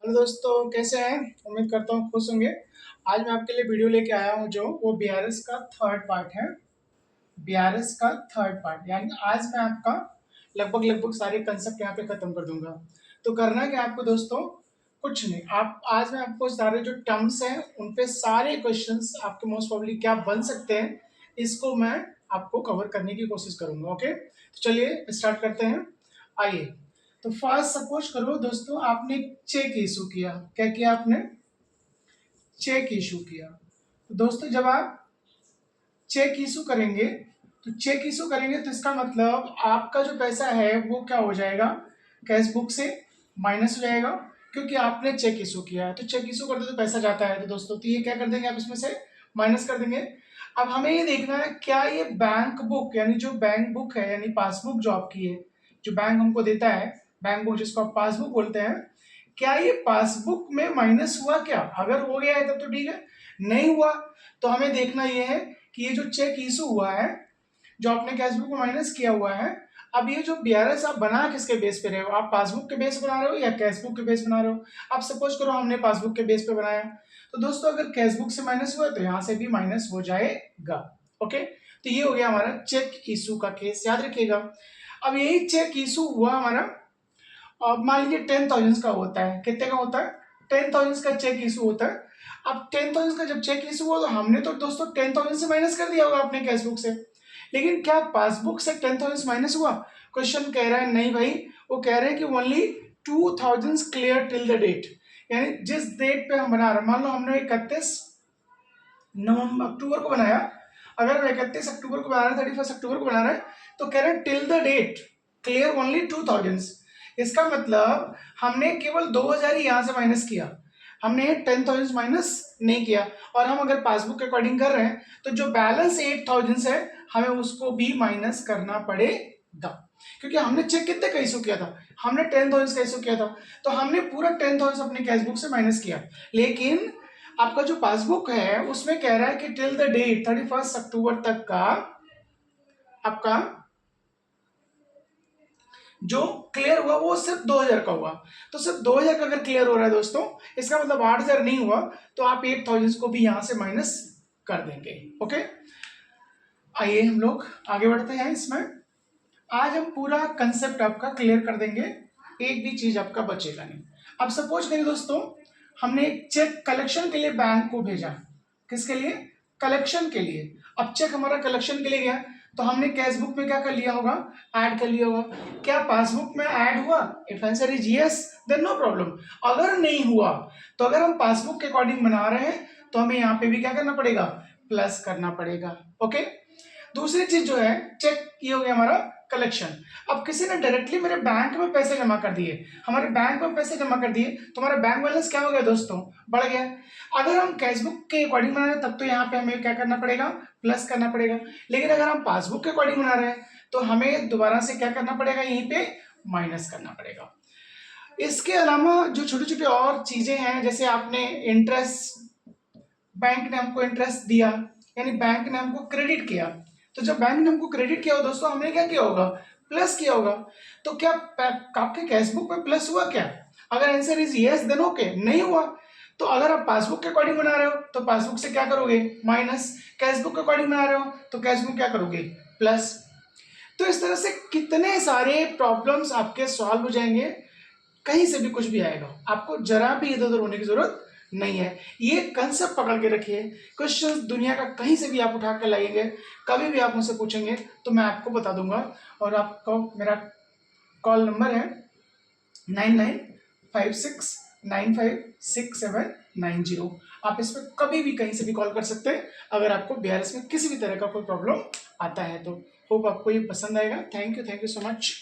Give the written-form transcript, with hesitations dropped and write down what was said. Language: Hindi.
हेलो दोस्तों, कैसे हैं? उम्मीद करता हूँ खुश होंगे। आज मैं आपके लिए वीडियो लेके आया हूँ जो वो बीआरएस का थर्ड पार्ट है। बीआरएस का थर्ड पार्ट यानी आज मैं आपका लगभग सारे कंसेप्ट यहाँ पे खत्म कर दूंगा। तो करना क्या आपको दोस्तों, कुछ नहीं। आप आज मैं आपको सारे जो टर्म्स हैं उन पे सारे क्वेश्चंस आपके मोस्ट प्रोबेबली क्या बन सकते हैं इसको मैं आपको कवर करने की कोशिश करूंगा। ओके, तो चलिए स्टार्ट करते हैं। आइए, तो फर्स्ट सपोज करो दोस्तों, आपने चेक इशू किया। क्या किया आपने? चेक इशू किया। तो दोस्तों जब आप चेक इशू करेंगे तो इसका मतलब आपका जो पैसा है वो क्या हो जाएगा, कैश बुक से माइनस हो जाएगा, क्योंकि आपने चेक इशू किया है। तो चेक इशू करते तो पैसा जाता है, तो दोस्तों तो ये क्या कर देंगे आप, इसमें से माइनस कर देंगे। अब हमें ये देखना है क्या ये बैंक बुक यानी जो बैंक बुक है यानी पासबुक जो आपकी है, जो बैंक हमको देता है, बैंक बुक जिसको आप पासबुक बोलते हैं, क्या ये पासबुक में माइनस हुआ क्या? अगर हो गया है तब तो ठीक है, नहीं हुआ तो हमें देखना ये है कि ये जो चेक इशू हुआ है, जो आपने कैशबुक में माइनस किया हुआ है, अब ये जो बीआरएस आप बना किसके बेस पे रहे हो? आप पासबुक के बेस पे बना रहे हो या कैशबुक के बेस बना रहे हो? आप सपोज करो हमने पासबुक के बेस पे बनाया, तो दोस्तों अगर कैशबुक से माइनस हुआ तो यहाँ से भी माइनस हो जाएगा। ओके, तो ये हो गया हमारा चेक इशू का केस, याद रखिएगा। अब यही चेक इशू हुआ हमारा, अब मान लीजिए 10,000 का होता है। कितने का होता है? 10,000 का चेक इशू होता है। अब 10,000 का जब चेक इशू हुआ तो हमने तो दोस्तों 10,000 से माइनस कर दिया होगा अपने कैशबुक से, लेकिन क्या पासबुक से 10,000 माइनस हुआ? क्वेश्चन कह रहा है नहीं भाई, वो कह रहे हैं कि only 2,000 clear till the date, यानी जिस डेट पे हम बना रहे हैं, मान लो हमने 31 नवंबर अक्टूबर को बनाया, अगर 31 अक्टूबर को बना रहे हैं, 31 अक्टूबर को बना रहे हैं, तो कह रहे हैं till the date clear only 2,000। इसका मतलब हमने केवल 2,000 ही यहां से माइनस किया, हमने 10,000 माइनस नहीं किया। और हम अगर पासबुक के अकॉर्डिंग कर रहे हैं तो जो बैलेंस 8,000 है हमें उसको भी माइनस करना पड़ेगा, क्योंकि हमने चेक कितने का इशू किया था, हमने 10,000 का इशू किया था, तो हमने पूरा 10,000 अपने कैशबुक से माइनस किया। लेकिन आपका जो पासबुक है उसमें कह रहा है कि टिल द डेट 31 अक्टूबर तक का आपका जो क्लियर हुआ वो सिर्फ 2,000 का हुआ। तो सिर्फ 2,000 का अगर क्लियर हो रहा है दोस्तों, इसका मतलब 8,000 नहीं हुआ, तो आप 8,000 को भी यहां से माइनस कर देंगे। ओके, आइए हम लोग आगे बढ़ते हैं। इसमें आज हम पूरा कंसेप्ट आपका क्लियर कर देंगे, एक भी चीज आपका बचेगा नहीं। अब सपोज करिए दोस्तों, हमने एक चेक कलेक्शन के लिए बैंक को भेजा। किसके लिए? कलेक्शन के लिए। अब चेक हमारा कलेक्शन के लिए गया, तो हमने कैशबुक में क्या कर लिया होगा, ऐड कर लिया होगा। क्या पासबुक में ऐड हुआ? If answer is yes then no problem. अगर नहीं हुआ तो अगर हम पासबुक के अकॉर्डिंग बना रहे हैं तो हमें यहाँ पे भी क्या करना पड़ेगा, प्लस करना पड़ेगा। ओके, दूसरी चीज जो है, चेक ये हो गया हमारा कलेक्शन। अब किसी ने डायरेक्टली मेरे बैंक में पैसे जमा कर दिए, हमारे बैंक में पैसे जमा कर दिए, तो हमारा बैंक बैलेंस क्या हो गया दोस्तों, बढ़ गया। अगर हम कैशबुक के अकॉर्डिंग बना रहे हैं तब तो यहाँ पे हमें क्या करना पड़ेगा, प्लस करना पड़ेगा। लेकिन अगर हम पासबुक के अकॉर्डिंग बना रहे हैं तो हमें दोबारा से क्या करना पड़ेगा, यहीं पे माइनस करना पड़ेगा। इसके अलावा जो छोटी छोटी और चीजें हैं, जैसे आपने इंटरेस्ट, बैंक ने हमको इंटरेस्ट दिया यानी बैंक ने हमको क्रेडिट किया, तो जब बैंक ने हमको क्रेडिट किया हो दोस्तों, हमने क्या किया होगा, प्लस किया होगा। तो क्या आपके कैशबुक में प्लस हुआ क्या? अगर answer is yes then okay, नहीं हुआ तो अगर आप पासबुक के अकॉर्डिंग बना रहे हो तो पासबुक से क्या करोगे, माइनस। कैशबुक के अकॉर्डिंग बना रहे हो तो कैशबुक क्या करोगे, प्लस। तो इस तरह से कितने सारे प्रॉब्लम्स आपके सॉल्व हो जाएंगे, कहीं से भी कुछ भी आएगा, आपको जरा भी इधर उधर होने की जरूरत नहीं है। ये कंसेप्ट पकड़ के रखिए, क्वेश्चंस दुनिया का कहीं से भी आप उठा कर लाएंगे, कभी भी आप मुझसे पूछेंगे तो मैं आपको बता दूंगा। और आपको मेरा कॉल नंबर है 9956956790। आप इस पर कभी भी कहीं से भी कॉल कर सकते हैं अगर आपको बीआरएस में किसी भी तरह का कोई प्रॉब्लम आता है तो। होप आपको ये पसंद आएगा। Thank you so much.